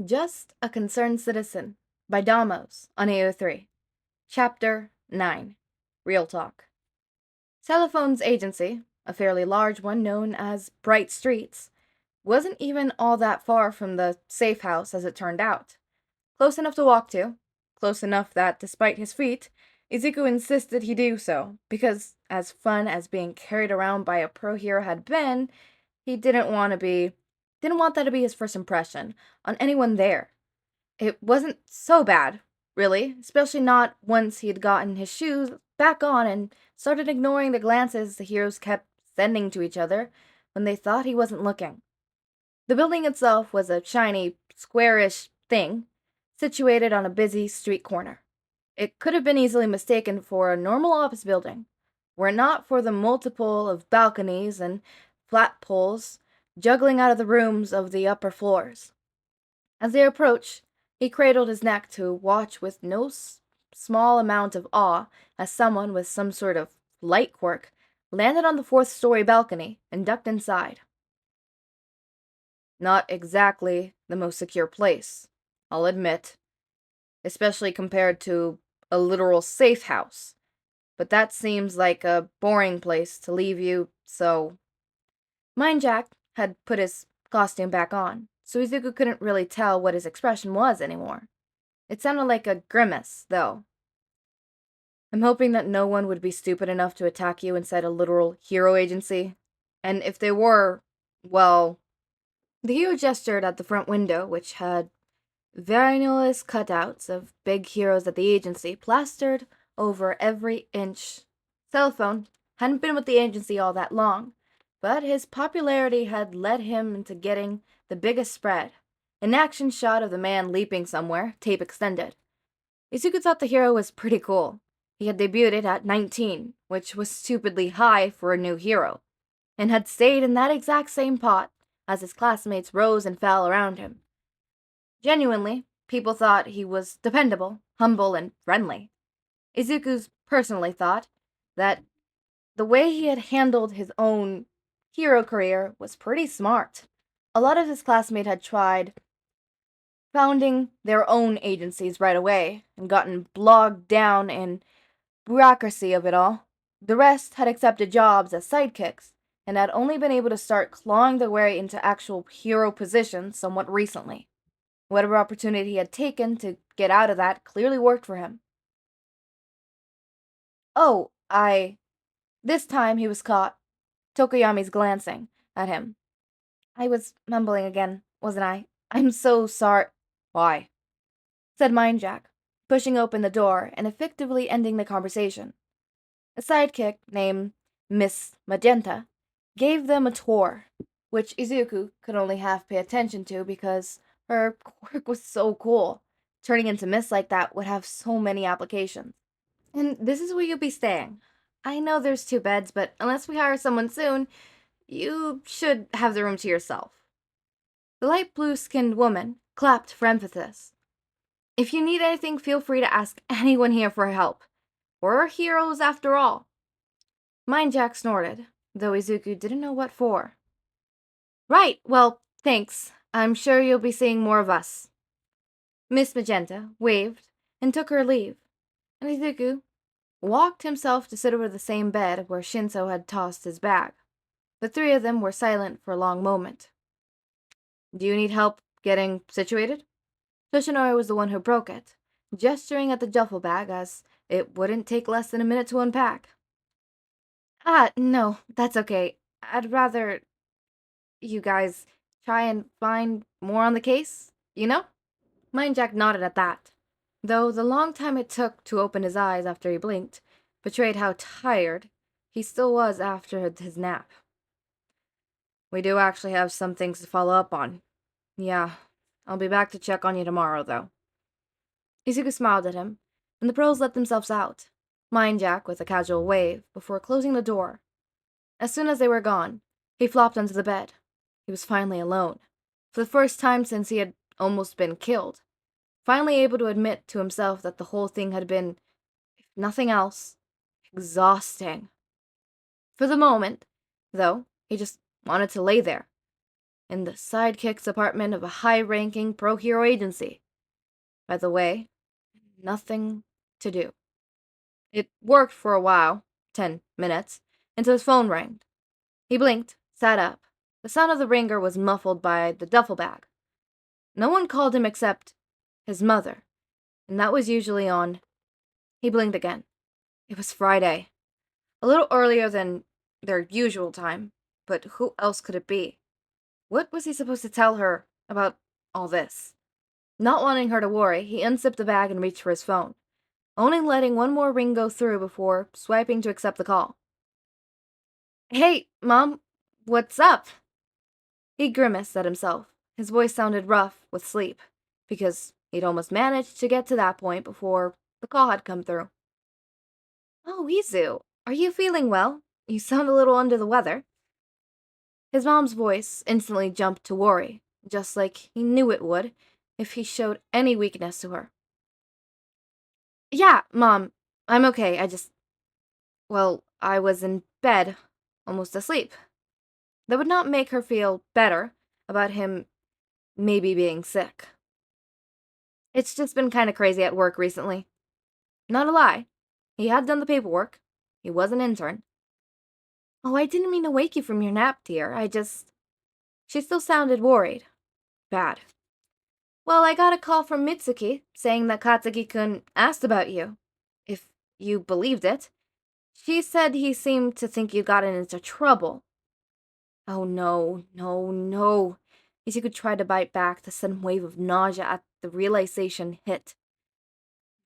Just a Concerned Citizen by Damos on AO3. Chapter 9. Real Talk. Telephone's agency, a fairly large one known as Bright Streets, wasn't even all that far from the safe house as it turned out. Close enough to walk to, close enough that, despite his feet, Izuku insisted he do so, because, as fun as being carried around by a pro hero had been, he didn't want that to be his first impression on anyone there. It wasn't so bad, really, especially not once he had gotten his shoes back on and started ignoring the glances the heroes kept sending to each other when they thought he wasn't looking. The building itself was a shiny, squarish thing, situated on a busy street corner. It could have been easily mistaken for a normal office building, were it not for the multiple of balconies and flat poles juggling out of the rooms of the upper floors. As they approached, he cradled his neck to watch with no small amount of awe as someone with some sort of light quirk landed on the fourth-story balcony and ducked inside. Not exactly the most secure place, I'll admit, especially compared to a literal safe house, but that seems like a boring place to leave you, so... Mind Jack had put his costume back on, so Izuku couldn't really tell what his expression was anymore. It sounded like a grimace, though. I'm hoping that no one would be stupid enough to attack you inside a literal hero agency. And if they were, well... The hero gestured at the front window, which had various cutouts of big heroes at the agency plastered over every inch. Telephone hadn't been with the agency all that long, but his popularity had led him into getting the biggest spread. An action shot of the man leaping somewhere, tape extended. Izuku thought the hero was pretty cool. He had debuted at 19, which was stupidly high for a new hero, and had stayed in that exact same pot as his classmates rose and fell around him. Genuinely, people thought he was dependable, humble, and friendly. Izuku's personally thought that the way he had handled his own hero career was pretty smart. A lot of his classmates had tried founding their own agencies right away and gotten bogged down in bureaucracy of it all. The rest had accepted jobs as sidekicks and had only been able to start clawing their way into actual hero positions somewhat recently. Whatever opportunity he had taken to get out of that clearly worked for him. Oh, This time he was caught. Tokoyami's glancing at him. I was mumbling again, wasn't I? I'm so sorry. Why? Said Mind Jack, pushing open the door and effectively ending the conversation. A sidekick named Miss Magenta gave them a tour, which Izuku could only half pay attention to because her quirk was so cool. Turning into mist like that would have so many applications. And this is where you'll be staying. I know there's 2 beds, but unless we hire someone soon, you should have the room to yourself. The light blue-skinned woman clapped for emphasis. If you need anything, feel free to ask anyone here for help. We're heroes after all. Mind Jack snorted, though Izuku didn't know what for. Right, well, thanks. I'm sure you'll be seeing more of us. Miss Magenta waved and took her leave, and Izuku walked himself to sit over the same bed where Shinsou had tossed his bag. The 3 of them were silent for a long moment. Do you need help getting situated? Toshinori was the one who broke it, gesturing at the duffel bag as it wouldn't take less than a minute to unpack. No, that's okay. I'd rather you guys try and find more on the case, you know? Mind Jack nodded at that, though the long time it took to open his eyes after he blinked betrayed how tired he still was after his nap. We do actually have some things to follow up on. Yeah, I'll be back to check on you tomorrow, though. Izuku smiled at him, and the pros let themselves out, Mind Jack with a casual wave, before closing the door. As soon as they were gone, he flopped onto the bed. He was finally alone, for the first time since he had almost been killed, finally able to admit to himself that the whole thing had been, if nothing else, exhausting. For the moment, though, he just wanted to lay there, in the sidekick's apartment of a high-ranking pro-hero agency. By the way, nothing to do. It worked for a while, 10 minutes, until his phone rang. He blinked, sat up. The sound of the ringer was muffled by the duffel bag. No one called him except his mother, and that was usually on. He blinked again. It was Friday. A little earlier than their usual time, but who else could it be? What was he supposed to tell her about all this? Not wanting her to worry, he unzipped the bag and reached for his phone, only letting one more ring go through before swiping to accept the call. Hey, Mom, what's up? He grimaced at himself. His voice sounded rough with sleep, because he'd almost managed to get to that point before the call had come through. Oh, Izu, are you feeling well? You sound a little under the weather. His mom's voice instantly jumped to worry, just like he knew it would if he showed any weakness to her. Yeah, Mom, I'm okay. I was in bed, almost asleep. That would not make her feel better about him maybe being sick. It's just been kind of crazy at work recently. Not a lie. He had done the paperwork. He was an intern. Oh, I didn't mean to wake you from your nap, dear. She still sounded worried. Bad. Well, I got a call from Mitsuki saying that Katsuki-kun asked about you. If you believed it. She said he seemed to think you'd gotten into trouble. Oh, no. Izuku tried to bite back the sudden wave of nausea at the realization hit.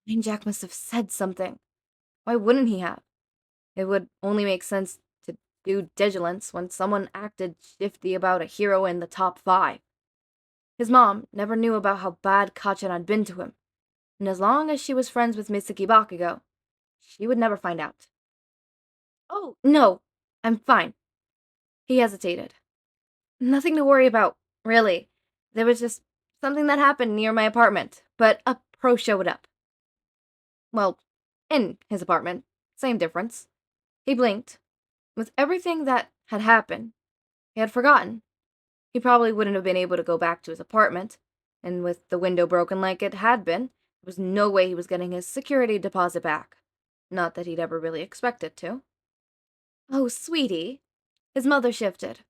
Jack must have said something. Why wouldn't he have? It would only make sense to do vigilance when someone acted shifty about a hero in the top 5. His mom never knew about how bad Kachan had been to him, and as long as she was friends with Mitsuki Bakugo, she would never find out. Oh, no, I'm fine. He hesitated. Nothing to worry about, really. There was just something that happened near my apartment, but a pro showed up. Well, in his apartment. Same difference. He blinked. With everything that had happened, he had forgotten. He probably wouldn't have been able to go back to his apartment, and with the window broken like it had been, there was no way he was getting his security deposit back. Not that he'd ever really expected to. Oh, sweetie. His mother shifted.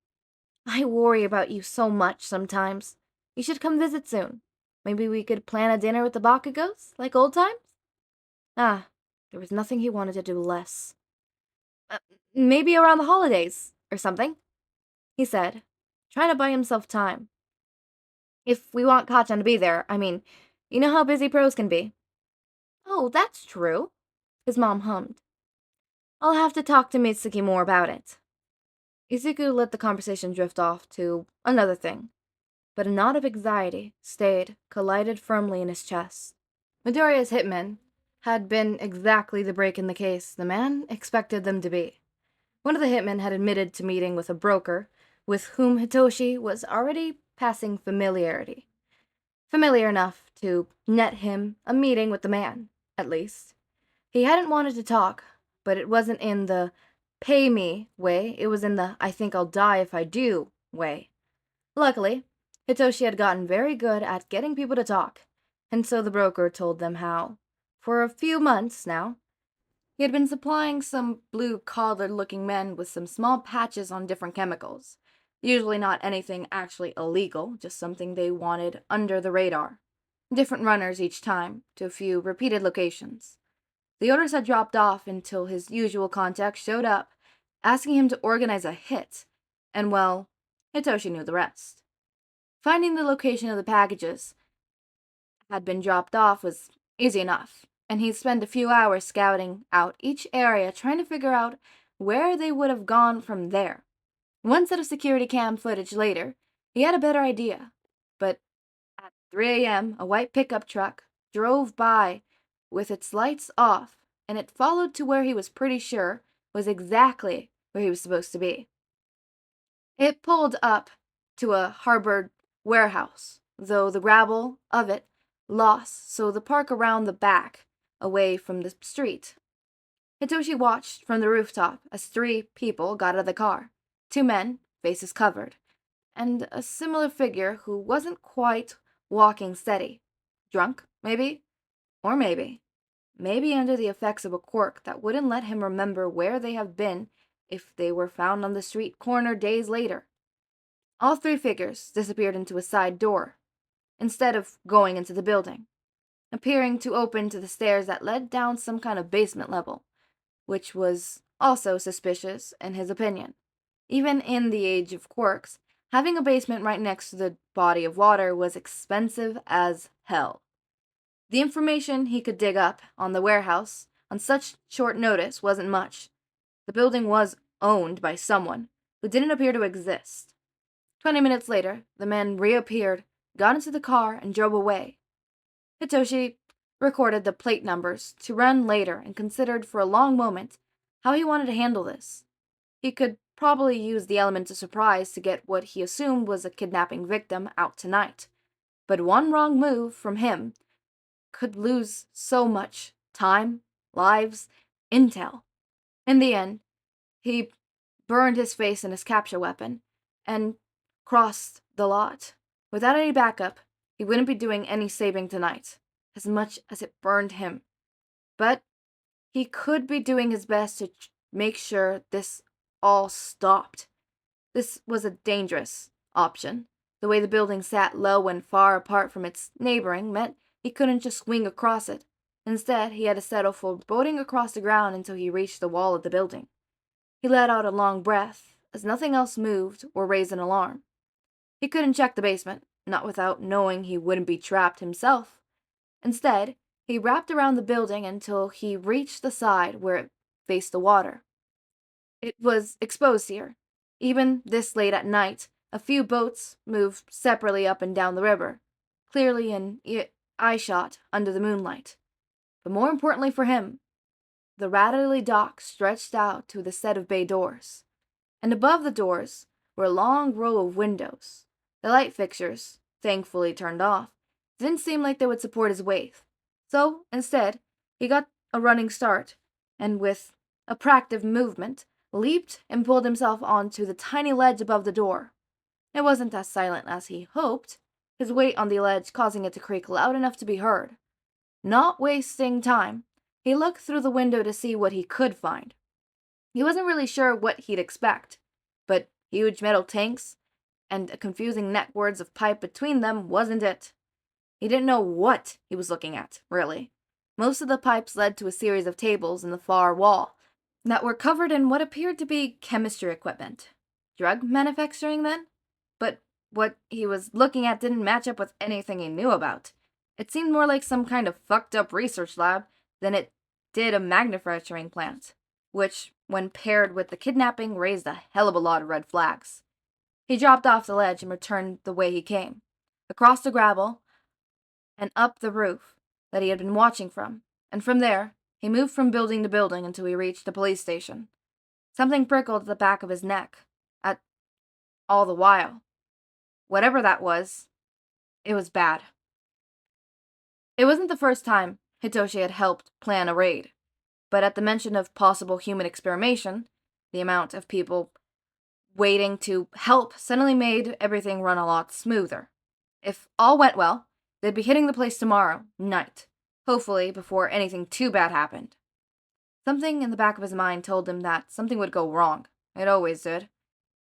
I worry about you so much sometimes. You should come visit soon. Maybe we could plan a dinner with the Bakugos, like old times? Ah, there was nothing he wanted to do less. Maybe around the holidays, or something, he said, trying to buy himself time. If we want Kachan to be there, you know how busy pros can be. Oh, that's true, his mom hummed. I'll have to talk to Mitsuki more about it. Izuku let the conversation drift off to another thing, but a knot of anxiety collided firmly in his chest. Midoriya's hitmen had been exactly the break in the case the man expected them to be. One of the hitmen had admitted to meeting with a broker with whom Hitoshi was already passing familiarity. Familiar enough to net him a meeting with the man, at least. He hadn't wanted to talk, but it wasn't in the pay me way, it was in the I think I'll die if I do way. Luckily, Hitoshi had gotten very good at getting people to talk, and so the broker told them how, for a few months now, he had been supplying some blue-collared-looking men with some small patches on different chemicals. Usually not anything actually illegal, just something they wanted under the radar. Different runners each time, to a few repeated locations. The orders had dropped off until his usual contact showed up, asking him to organize a hit, and well, Hitoshi knew the rest. Finding the location of the packages had been dropped off was easy enough, and he'd spend a few hours scouting out each area trying to figure out where they would have gone from there. One set of security cam footage later, he had a better idea, but at 3 a.m., a white pickup truck drove by with its lights off, and it followed to where he was pretty sure was exactly where he was supposed to be. It pulled up to a harbor warehouse, though the gravel of it lost, so the park around the back, away from the street. Hitoshi watched from the rooftop as 3 people got out of the car. 2 men, faces covered, and a similar figure who wasn't quite walking steady. Drunk, maybe? Or maybe. Maybe under the effects of a quirk that wouldn't let him remember where they have been if they were found on the street corner days later. All three figures disappeared into a side door, instead of going into the building, appearing to open to the stairs that led down some kind of basement level, which was also suspicious in his opinion. Even in the age of quirks, having a basement right next to the body of water was expensive as hell. The information he could dig up on the warehouse on such short notice wasn't much. The building was owned by someone who didn't appear to exist. 20 minutes later, the man reappeared, got into the car, and drove away. Hitoshi recorded the plate numbers to run later and considered for a long moment how he wanted to handle this. He could probably use the element of surprise to get what he assumed was a kidnapping victim out tonight. But one wrong move from him could lose so much time, lives, intel. In the end, he burned his face in his capture weapon and crossed the lot. Without any backup, he wouldn't be doing any saving tonight, as much as it burned him. But he could be doing his best to make sure this all stopped. This was a dangerous option. The way the building sat low and far apart from its neighboring meant he couldn't just swing across it. Instead, he had to settle for boating across the ground until he reached the wall of the building. He let out a long breath, as nothing else moved or raised an alarm. He couldn't check the basement, not without knowing he wouldn't be trapped himself. Instead, he wrapped around the building until he reached the side where it faced the water. It was exposed here. Even this late at night, a few boats moved separately up and down the river, clearly in eyeshot under the moonlight. But more importantly for him, the rattly dock stretched out to the set of bay doors, and above the doors were a long row of windows. The light fixtures, thankfully turned off, didn't seem like they would support his weight. So, instead, he got a running start, and with a proactive movement, leaped and pulled himself onto the tiny ledge above the door. It wasn't as silent as he hoped, his weight on the ledge causing it to creak loud enough to be heard. Not wasting time, he looked through the window to see what he could find. He wasn't really sure what he'd expect, but huge metal tanks and a confusing networks of pipe between them wasn't it. He didn't know what he was looking at, really. Most of the pipes led to a series of tables in the far wall that were covered in what appeared to be chemistry equipment. Drug manufacturing, then? But what he was looking at didn't match up with anything he knew about. It seemed more like some kind of fucked up research lab than it did a manufacturing plant, which, when paired with the kidnapping, raised a hell of a lot of red flags. He dropped off the ledge and returned the way he came, across the gravel and up the roof that he had been watching from, and from there, he moved from building to building until he reached the police station. Something prickled at the back of his neck, all the while. Whatever that was, it was bad. It wasn't the first time Hitoshi had helped plan a raid, but at the mention of possible human experimentation, the amount of people waiting to help suddenly made everything run a lot smoother. If all went well, they'd be hitting the place tomorrow night, hopefully before anything too bad happened. Something in the back of his mind told him that something would go wrong. It always did.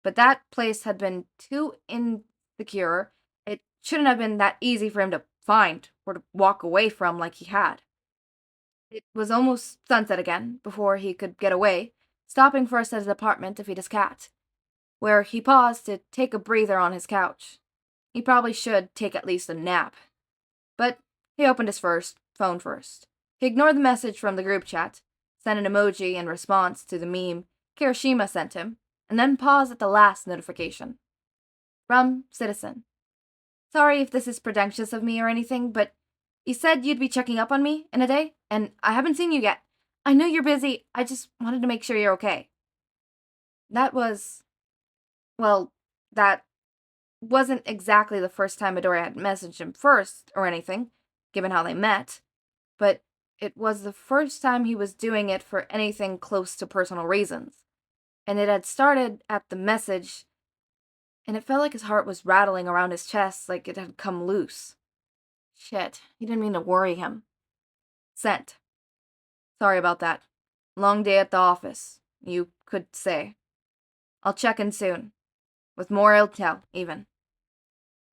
But that place had been too insecure. It shouldn't have been that easy for him to find or to walk away from like he had. It was almost sunset again before he could get away, stopping first at his apartment to feed his cat, where he paused to take a breather on his couch. He probably should take at least a nap. But he opened his phone first. He ignored the message from the group chat, sent an emoji in response to the meme Kirishima sent him, and then paused at the last notification. From Citizen. Sorry if this is pretentious of me or anything, but you said you'd be checking up on me in a day, and I haven't seen you yet. I know you're busy, I just wanted to make sure you're okay. That wasn't exactly the first time Midoriya had messaged him first or anything, given how they met, but it was the first time he was doing it for anything close to personal reasons. And it had started at the message and it felt like his heart was rattling around his chest like it had come loose. Shit, he didn't mean to worry him. Sent. Sorry about that. Long day at the office, you could say. I'll check in soon. With more intel, even.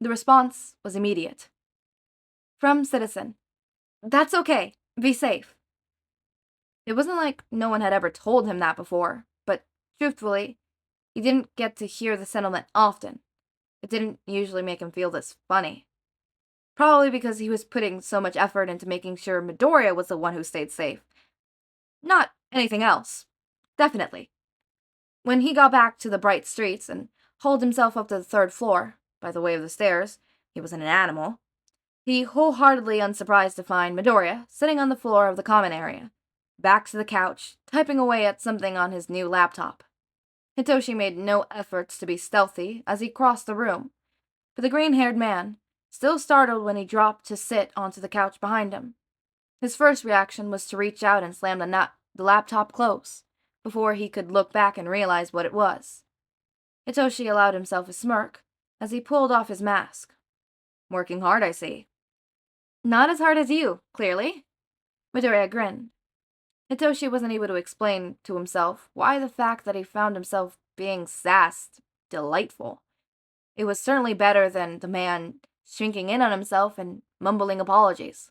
The response was immediate. From Citizen. That's okay. Be safe. It wasn't like no one had ever told him that before, but truthfully, he didn't get to hear the sentiment often. It didn't usually make him feel this funny. Probably because he was putting so much effort into making sure Midoriya was the one who stayed safe. Not anything else. Definitely. When he got back to the bright streets and hauled himself up to the third floor, by the way of the stairs, he was an animal, he wholeheartedly unsurprised to find Midoriya sitting on the floor of the common area, back to the couch, typing away at something on his new laptop. Hitoshi made no efforts to be stealthy as he crossed the room, but the green-haired man, still startled when he dropped to sit onto the couch behind him. His first reaction was to reach out and slam the laptop close, before he could look back and realize what it was. Hitoshi allowed himself a smirk as he pulled off his mask. Working hard, I see. Not as hard as you, clearly. Midoriya grinned. Hitoshi wasn't able to explain to himself why the fact that he found himself being sassed delightful. It was certainly better than the man shrinking in on himself and mumbling apologies.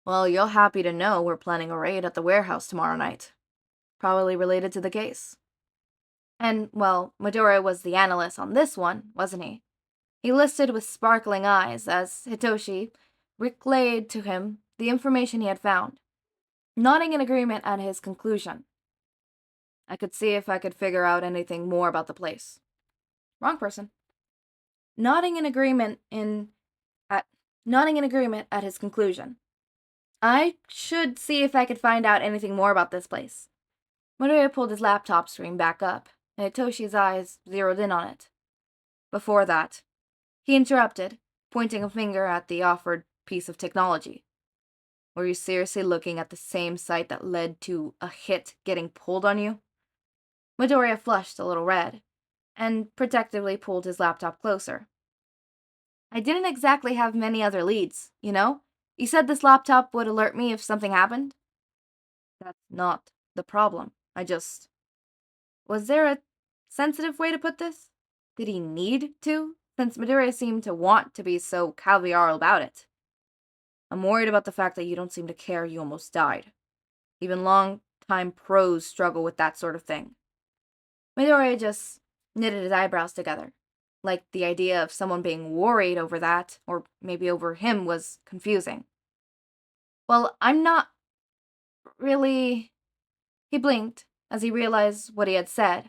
Well, you're happy to know we're planning a raid at the warehouse tomorrow night. Probably related to the case. And, well, Midoriya was the analyst on this one, wasn't he? He listened with sparkling eyes as Hitoshi relayed to him the information he had found, nodding in agreement at his conclusion. I could see if I could figure out anything more about the place. Wrong person. Nodding in agreement at his conclusion. I should see if I could find out anything more about this place. Midoriya pulled his laptop screen back up, and Hitoshi's eyes zeroed in on it. Before that, he interrupted, pointing a finger at the offered piece of technology. Were you seriously looking at the same site that led to a hit getting pulled on you? Midoriya flushed a little red, and protectively pulled his laptop closer. I didn't exactly have many other leads, you know? You said this laptop would alert me if something happened? That's not the problem. Was there a sensitive way to put this? Did he need to? Since Midoriya seemed to want to be so caviar about it. I'm worried about the fact that you don't seem to care you almost died. Even long-time pros struggle with that sort of thing. Midoriya just knitted his eyebrows together, like the idea of someone being worried over that, or maybe over him, was confusing. Well, I'm not really... He blinked as he realized what he had said,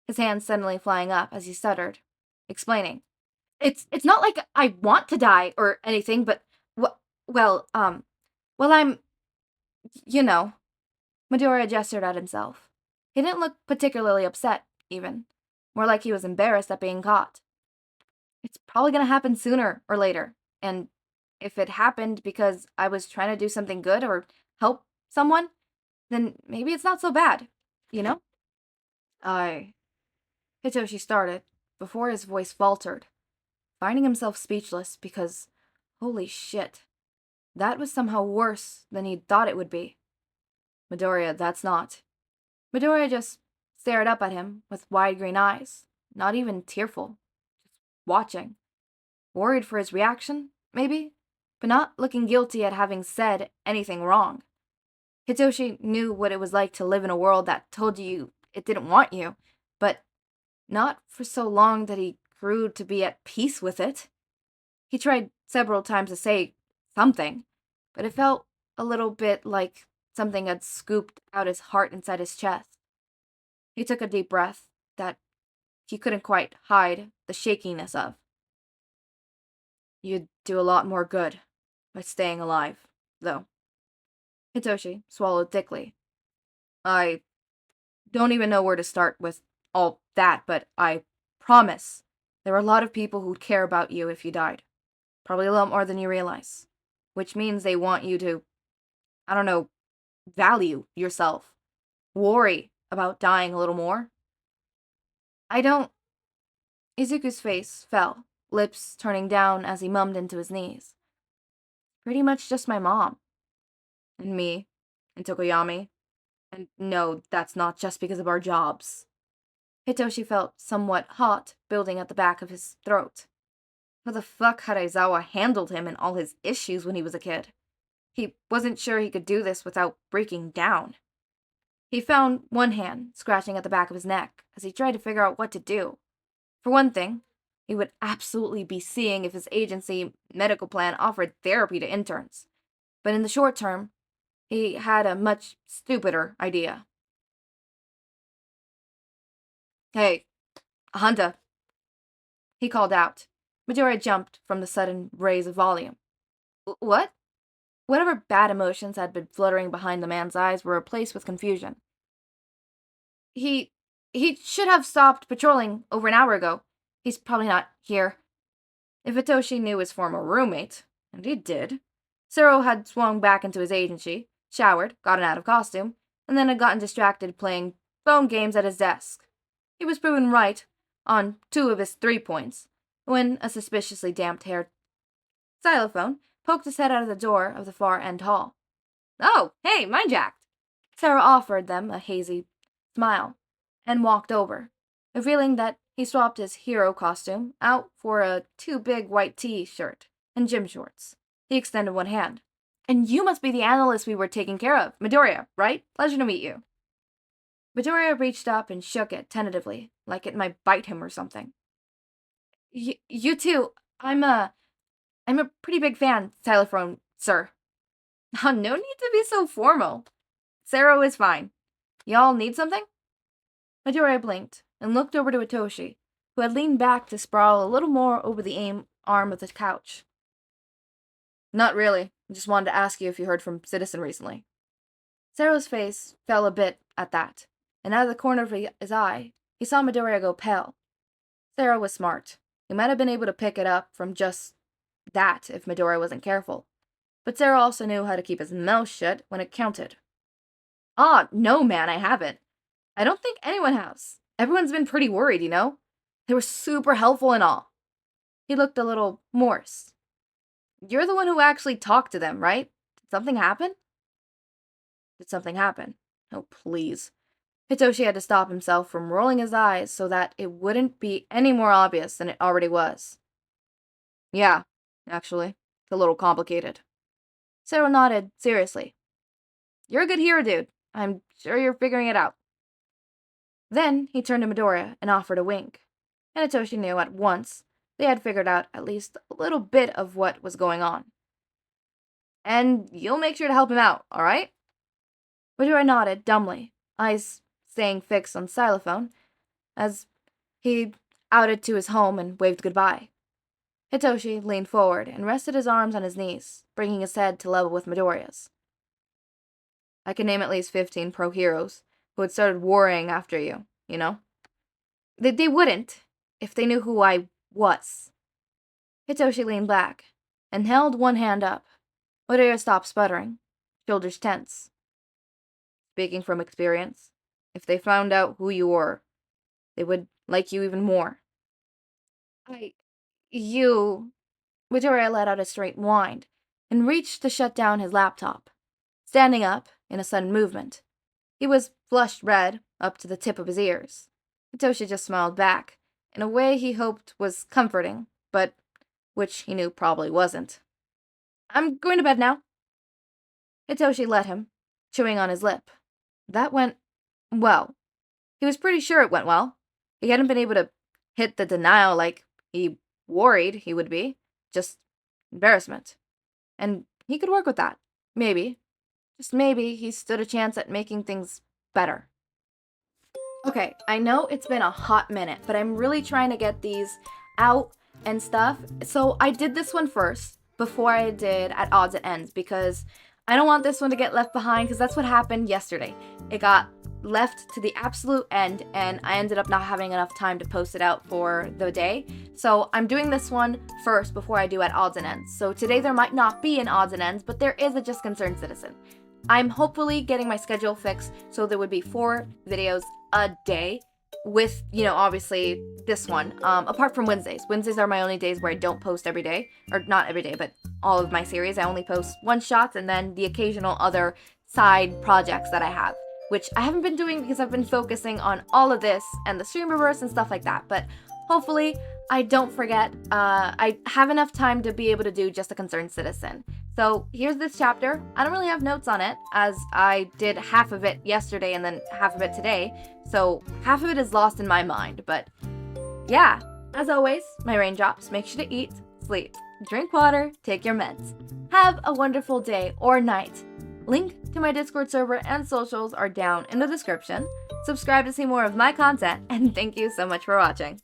his hands suddenly flying up as he stuttered, explaining. It's not like I want to die or anything, but, I'm, you know. Midoriya gestured at himself. He didn't look particularly upset, even. More like he was embarrassed at being caught. It's probably gonna happen sooner or later, and if it happened because I was trying to do something good or help someone, then maybe it's not so bad, you know? Hitoshi started, before his voice faltered, finding himself speechless because, holy shit, that was somehow worse than he'd thought it would be. Midoriya, that's not. Midoriya just stared up at him with wide green eyes, not even tearful, just watching. Worried for his reaction, maybe, but not looking guilty at having said anything wrong. Hitoshi knew what it was like to live in a world that told you it didn't want you, but not for so long that he grew to be at peace with it. He tried several times to say something, but it felt a little bit like something had scooped out his heart inside his chest. He took a deep breath that he couldn't quite hide the shakiness of. You'd do a lot more good by staying alive, though. Hitoshi swallowed thickly. I don't even know where to start with all that, but I promise there are a lot of people who'd care about you if you died. Probably a lot more than you realize. Which means they want you to, I don't know, value yourself. Worry about dying a little more. I don't Izuku's face fell, lips turning down as he mummed into his knees. Pretty much just my mom. And me. And Tokoyami. And no, that's not just because of our jobs. Hitoshi felt somewhat hot building at the back of his throat. How the fuck had Aizawa handled him and all his issues when he was a kid? He wasn't sure he could do this without breaking down. He found one hand scratching at the back of his neck as he tried to figure out what to do. For one thing, he would absolutely be seeing if his agency medical plan offered therapy to interns. But in the short term, he had a much stupider idea. Hey, Hanta, he called out. Midoriya jumped from the sudden raise of volume. What? Whatever bad emotions had been fluttering behind the man's eyes were replaced with confusion. He should have stopped patrolling over an hour ago. He's probably not here. If Hitoshi knew his former roommate, and he did, Zero had swung back into his agency, showered, gotten out of costume, and then had gotten distracted playing phone games at his desk. He was proven right on 2 of his 3 points, when a suspiciously damp-haired xylophone poked his head out of the door of the far-end hall. Oh, hey, mind jacked! Sarah offered them a hazy smile, and walked over, revealing that he swapped his hero costume out for a too big white t-shirt and gym shorts. He extended one hand. And you must be the analyst we were taking care of, Midoriya, right? Pleasure to meet you. Midoriya reached up and shook it tentatively, like it might bite him or something. You too. I'm a pretty big fan, Xylophone, sir. Oh, no need to be so formal. Zero is fine. Y'all need something? Midoriya blinked and looked over to Hitoshi, who had leaned back to sprawl a little more over the arm of the couch. Not really. I just wanted to ask you if you heard from Citizen recently. Zero's face fell a bit at that, and out of the corner of his eye, he saw Midoriya go pale. Zero was smart. He might have been able to pick it up from just that if Midoriya wasn't careful. But Zero also knew how to keep his mouth shut when it counted. No, man, I haven't. I don't think anyone has. Everyone's been pretty worried, you know? They were super helpful and all. He looked a little morose. You're the one who actually talked to them, right? Did something happen? Did something happen? Oh, please. Hitoshi had to stop himself from rolling his eyes so that it wouldn't be any more obvious than it already was. Yeah, actually. It's a little complicated. Zero nodded seriously. You're a good hero, dude. I'm sure you're figuring it out. Then he turned to Midoriya and offered a wink, and Hitoshi knew at once they had figured out at least a little bit of what was going on. And you'll make sure to help him out, alright? Midoriya nodded dumbly, eyes staying fixed on Xylophone, as he outed to his home and waved goodbye. Hitoshi leaned forward and rested his arms on his knees, bringing his head to level with Midoriya's. I can name at least 15 pro heroes who had started worrying after you, you know? They wouldn't, if they knew who I was. Hitoshi leaned back and held one hand up. Midoriya stopped sputtering, shoulders tense. Speaking from experience, if they found out who you were, they would like you even more. Midoriya let out a straight whine and reached to shut down his laptop, standing up in a sudden movement. He was flushed red up to the tip of his ears. Hitoshi just smiled back, in a way he hoped was comforting, but which he knew probably wasn't. I'm going to bed now. Hitoshi let him, chewing on his lip. That went well. He was pretty sure it went well. He hadn't been able to hit the denial like he worried he would be. Just embarrassment. And he could work with that. Maybe. Just maybe he stood a chance at making things better. Okay, I know it's been a hot minute, but I'm really trying to get these out and stuff. So I did this one first before I did At Odds and Ends because I don't want this one to get left behind because that's what happened yesterday. It got left to the absolute end and I ended up not having enough time to post it out for the day. So I'm doing this one first before I do At Odds and Ends. So today there might not be an Odds and Ends, but there is a Just Concerned Citizen. I'm hopefully getting my schedule fixed so there would be 4 videos a day with, obviously this one, apart from Wednesdays. Wednesdays are my only days where I don't post every day, or not every day, but all of my series. I only post one-shots and then the occasional other side projects that I have, which I haven't been doing because I've been focusing on all of this and the Streamerverse and stuff like that. But hopefully I don't forget. I have enough time to be able to do Just a Concerned Citizen. So here's this chapter. I don't really have notes on it, as I did half of it yesterday and then half of it today. So half of it is lost in my mind. But yeah, as always, my raindrops, make sure to eat, sleep, drink water, take your meds. Have a wonderful day or night. Link to my Discord server and socials are down in the description. Subscribe to see more of my content, and thank you so much for watching.